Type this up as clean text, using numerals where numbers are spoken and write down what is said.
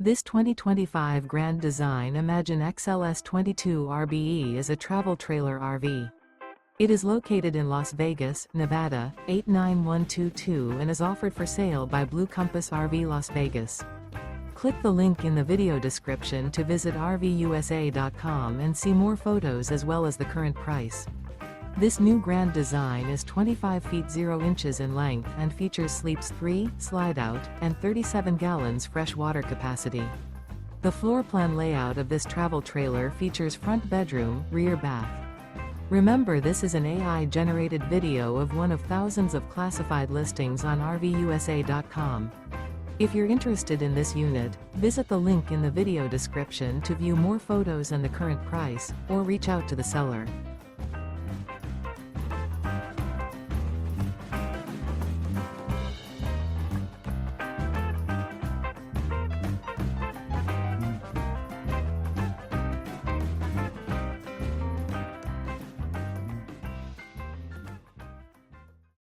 This 2025 Grand Design Imagine XLS 22 RBE is a travel trailer RV. It is located in Las Vegas, Nevada, 89122 and is offered for sale by Blue Compass RV Las Vegas. Click the link in the video description to visit RVUSA.com and see more photos as well as the current price. This new Grand Design is 25 feet 0 inches in length and features sleeps 3, Slideout, and 37 gallons fresh water capacity. The floor plan layout of this travel trailer features front bedroom, rear bath. Remember, this is an AI-generated video of one of thousands of classified listings on RVUSA.com. If you're interested in this unit, visit the link in the video description to view more photos and the current price, or reach out to the seller.